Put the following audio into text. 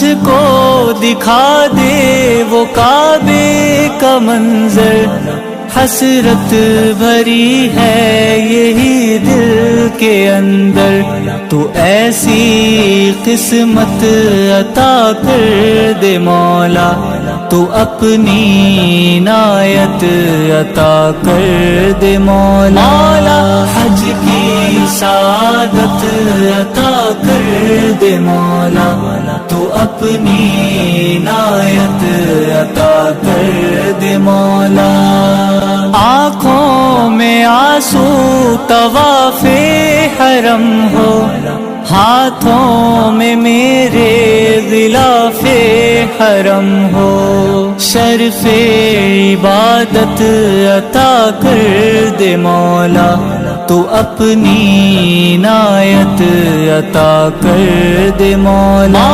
مجھ کو دکھا دے وہ کعبے کا منظر، حسرت بھری ہے یہی دل کے اندر، تو ایسی قسمت عطا کر دے مولا، تو اپنی عنایت عطا کر دے مولا، حج کی سعادت عطا کر دے مولا، تو اپنی عنایت عطا کر دے مولا۔ آنکھوں میں آنسو طواف حرم ہو، ہاتھوں میں میرے غلاف حرم ہو، شرف عبادت عطا کر دے مولا، تو اپنی عنایت عطا کر دے مولا۔